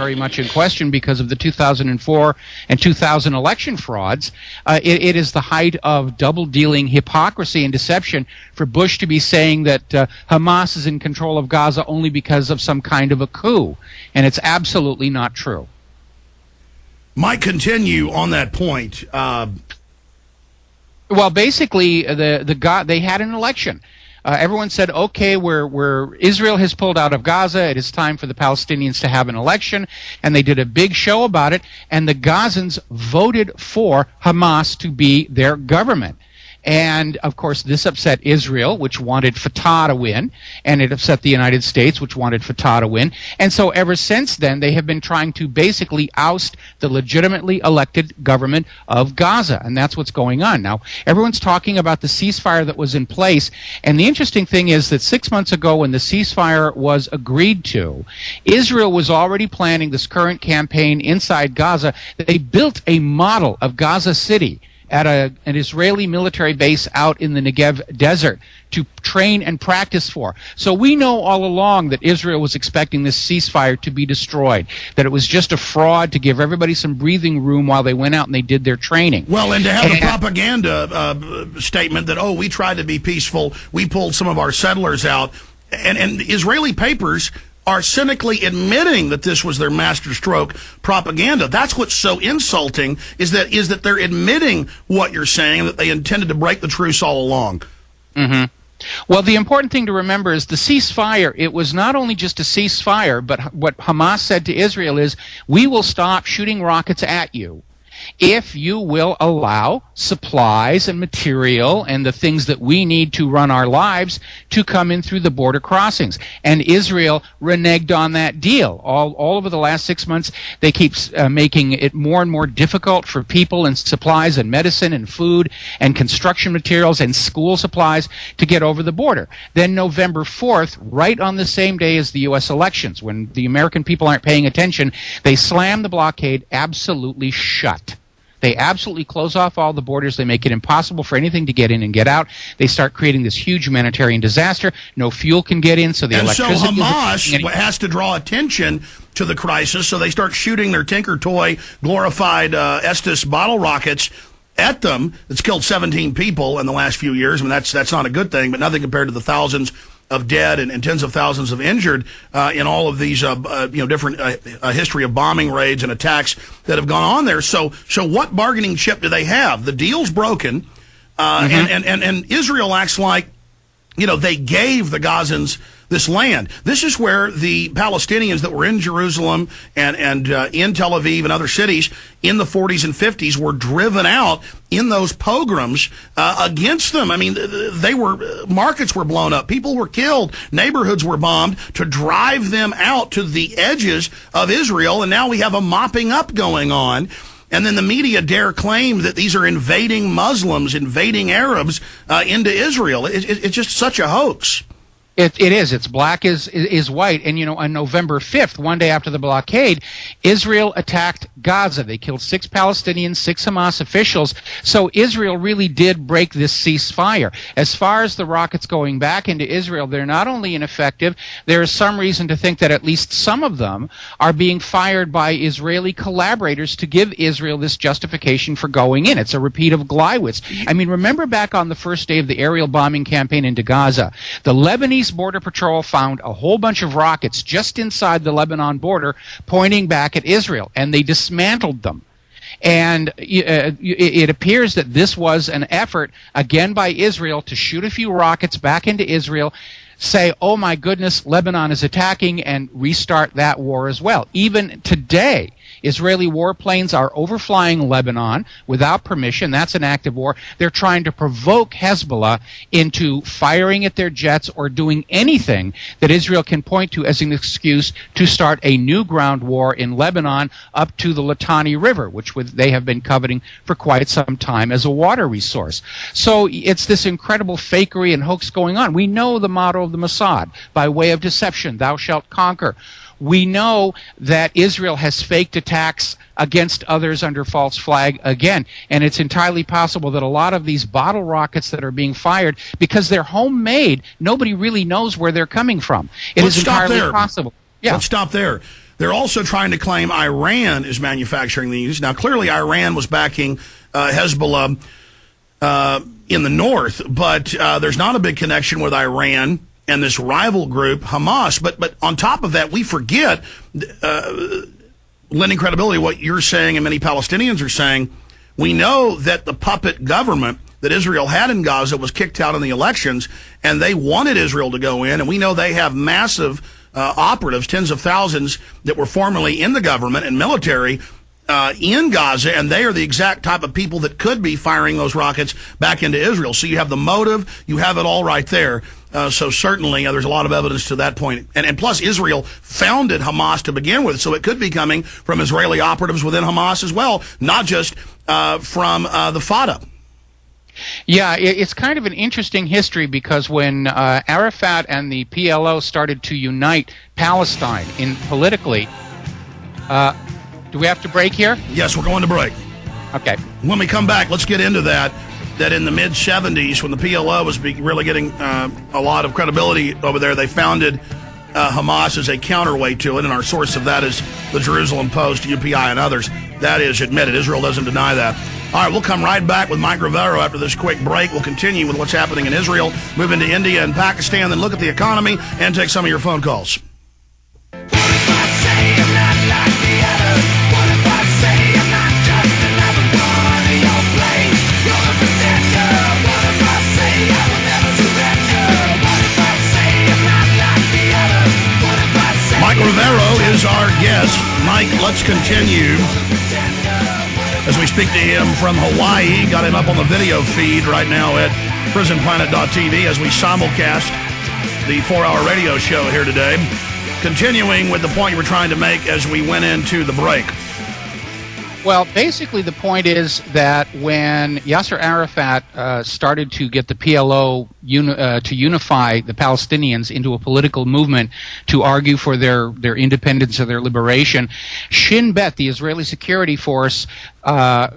very much in question because of the 2004 and 2000 election frauds. It is the height of double-dealing hypocrisy and deception for Bush to be saying that Hamas is in control of Gaza only because of some kind of a coup. And it's absolutely not true. Might continue on that point. Well, basically, they had an election. Everyone said, okay, Israel has pulled out of Gaza. It is time for the Palestinians to have an election. And they did a big show about it. And the Gazans voted for Hamas to be their government. And, of course, this upset Israel, which wanted Fatah to win, and it upset the United States, which wanted Fatah to win. And so ever since then, they have been trying to basically oust the legitimately elected government of Gaza, and that's what's going on. Now, everyone's talking about the ceasefire that was in place, and the interesting thing is that 6 months ago when the ceasefire was agreed to, Israel was already planning this current campaign inside Gaza. They built a model of Gaza City at an Israeli military base out in the Negev desert to train and practice for. So we know all along that Israel was expecting this ceasefire to be destroyed, that it was just a fraud to give everybody some breathing room while they went out and they did their training. Well, and to have the propaganda statement that, oh, we tried to be peaceful, we pulled some of our settlers out, and Israeli papers are cynically admitting that this was their masterstroke propaganda. That's what's so insulting, is that they're admitting what you're saying, that they intended to break the truce all along. Mm-hmm. Well, the important thing to remember is the ceasefire. It was not only just a ceasefire, but what Hamas said to Israel is, we will stop shooting rockets at you if you will allow supplies and material and the things that we need to run our lives to come in through the border crossings. And Israel reneged on that deal. All over the last 6 months, they keep making it more and more difficult for people and supplies and medicine and food and construction materials and school supplies to get over the border. Then November 4th, right on the same day as the U.S. elections, when the American people aren't paying attention, they slam the blockade absolutely shut. They absolutely close off all the borders. They make it impossible for anything to get in and get out. They start creating this huge humanitarian disaster. No fuel can get in, so the electricity... And so Hamas has to draw attention to the crisis, so they start shooting their Tinker Toy glorified Estes bottle rockets at them. It's killed 17 people in the last few years. I mean, that's not a good thing, but nothing compared to the thousands of dead and tens of thousands of injured in all of these different history of bombing raids and attacks that have gone on there. So what bargaining chip do they have? The deal's broken, and Israel acts like, they gave the Gazans this land. This is where the Palestinians that were in Jerusalem and in Tel Aviv and other cities in the 40s and 50s were driven out in those pogroms against them. I mean, markets were blown up, people were killed, neighborhoods were bombed to drive them out to the edges of Israel, and now we have a mopping up going on. And then the media dare claim that these are invading Muslims, invading Arabs into Israel. It's just such a hoax. It is. It's black is white. And, on November 5th, one day after the blockade, Israel attacked Gaza. They killed 6 Palestinians, 6 Hamas officials. So Israel really did break this ceasefire. As far as the rockets going back into Israel, they're not only ineffective, there is some reason to think that at least some of them are being fired by Israeli collaborators to give Israel this justification for going in. It's a repeat of Gleiwitz. I mean, remember back on the first day of the aerial bombing campaign into Gaza, the Lebanese Border Patrol found a whole bunch of rockets just inside the Lebanon border pointing back at Israel, and they dismantled them. And it appears that this was an effort, again by Israel, to shoot a few rockets back into Israel, say, oh my goodness, Lebanon is attacking, and restart that war as well. Even today, Israeli warplanes are overflying Lebanon without permission. That's an act of war. They're trying to provoke Hezbollah into firing at their jets or doing anything that Israel can point to as an excuse to start a new ground war in Lebanon up to the Litani River, which they have been coveting for quite some time as a water resource. So it's this incredible fakery and hoax going on. We know the motto of the Mossad, by way of deception, thou shalt conquer. We know that Israel has faked attacks against others under false flag again, and it's entirely possible that a lot of these bottle rockets that are being fired, because they're homemade, nobody really knows where they're coming from. It is entirely possible. Yeah. Let's stop there. They're also trying to claim Iran is manufacturing these. Now, clearly, Iran was backing Hezbollah in the north, but there's not a big connection with Iran and this rival group, Hamas. But on top of that, we forget, lending credibility to what you're saying and many Palestinians are saying, we know that the puppet government that Israel had in Gaza was kicked out in the elections, and they wanted Israel to go in, and we know they have massive operatives, tens of thousands, that were formerly in the government and military in Gaza, and they are the exact type of people that could be firing those rockets back into Israel. So you have the motive, you have it all right there. So certainly there's a lot of evidence to that point. And plus, Israel founded Hamas to begin with, so it could be coming from Israeli operatives within Hamas as well, not just from the Fatah. Yeah, it's kind of an interesting history because when Arafat and the PLO started to unite Palestine politically, do we have to break here? Yes, we're going to break. Okay. When we come back, let's get into that in the mid-'70s, when the PLO was really getting a lot of credibility over there, they founded Hamas as a counterweight to it, and our source of that is the Jerusalem Post, UPI, and others. That is admitted. Israel doesn't deny that. All right, we'll come right back with Mike Rivero after this quick break. We'll continue with what's happening in Israel, move into India and Pakistan, then look at the economy and take some of your phone calls. Mike Rivero is our guest. Mike, let's continue as we speak to him from Hawaii. Got him up on the video feed right now at prisonplanet.tv as we simulcast the 4-hour radio show here today. Continuing with the point you were trying to make as we went into the break. Well, basically the point is that when Yasser Arafat started to get the PLO to unify the Palestinians into a political movement to argue for their independence or their liberation, Shin Bet, the Israeli security force,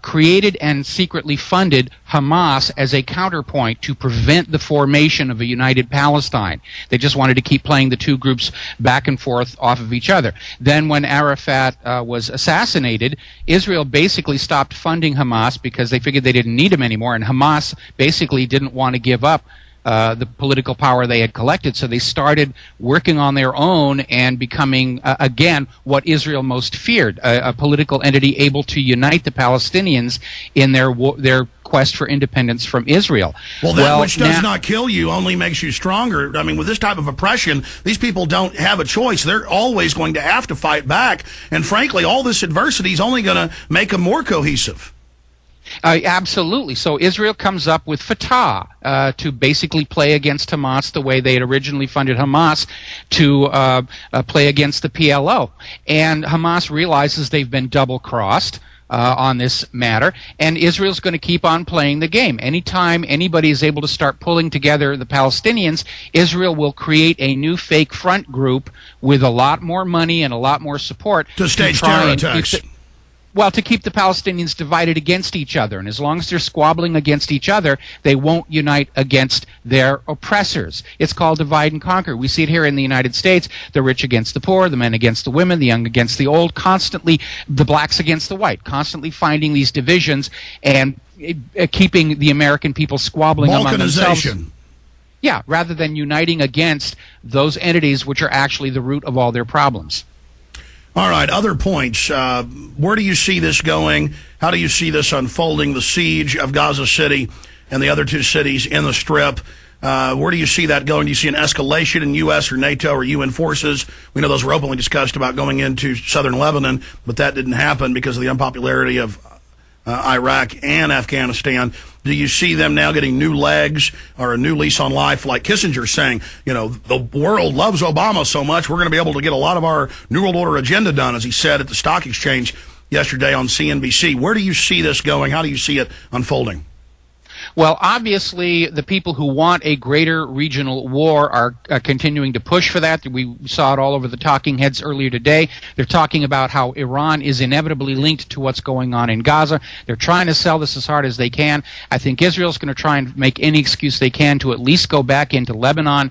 created and secretly funded Hamas as a counterpoint to prevent the formation of a united Palestine. They just wanted to keep playing the two groups back and forth off of each other. Then when Arafat was assassinated, Israel basically stopped funding Hamas because they figured they didn't need him anymore, and Hamas basically didn't want to give up the political power they had collected, so they started working on their own and becoming, again, what Israel most feared, a political entity able to unite the Palestinians in their quest for independence from Israel. Well, that which does not kill you only makes you stronger. I mean, with this type of oppression, these people don't have a choice. They're always going to have to fight back, and frankly, all this adversity is only going to make them more cohesive. Absolutely. So Israel comes up with Fatah to basically play against Hamas the way they had originally funded Hamas to play against the PLO. And Hamas realizes they've been double-crossed on this matter, and Israel's going to keep on playing the game. Anytime anybody is able to start pulling together the Palestinians, Israel will create a new fake front group with a lot more money and a lot more support to stage terror attacks. Well, to keep the Palestinians divided against each other. And as long as they're squabbling against each other, they won't unite against their oppressors. It's called divide and conquer. We see it here in the United States, the rich against the poor, the men against the women, the young against the old, constantly the blacks against the white, constantly finding these divisions and keeping the American people squabbling among themselves. Yeah, rather than uniting against those entities which are actually the root of all their problems. All right, other points. Where do you see this going? How do you see this unfolding, the siege of Gaza City and the other two cities in the Strip? Where do you see that going? Do you see an escalation in U.S. or NATO or UN forces? We know those were openly discussed about going into southern Lebanon, but that didn't happen because of the unpopularity of Iraq and Afghanistan. Do you see them now getting new legs or a new lease on life, like Kissinger saying, you know, the world loves Obama so much, we're going to be able to get a lot of our New World Order agenda done, as he said at the stock exchange yesterday on CNBC. Where do you see this going? How do you see it unfolding? Well, obviously, the people who want a greater regional war are continuing to push for that. We saw it all over the talking heads earlier today. They're talking about how Iran is inevitably linked to what's going on in Gaza. They're trying to sell this as hard as they can. I think Israel's going to try and make any excuse they can to at least go back into Lebanon.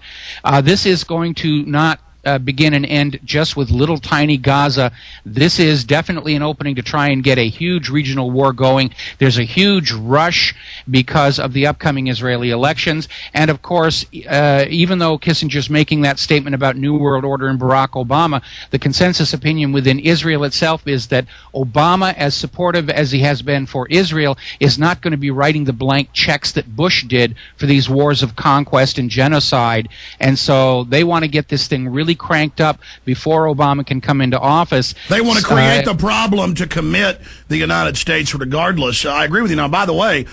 This is going to not begin and end just with little tiny Gaza. This is definitely an opening to try and get a huge regional war going. There's a huge rush because of the upcoming Israeli elections. And, of course, even though Kissinger's making that statement about New World Order and Barack Obama, the consensus opinion within Israel itself is that Obama, as supportive as he has been for Israel, is not going to be writing the blank checks that Bush did for these wars of conquest and genocide. And so they want to get this thing really cranked up before Obama can come into office. They want to create the problem to commit the United States regardless. I agree with you. Now, by the way,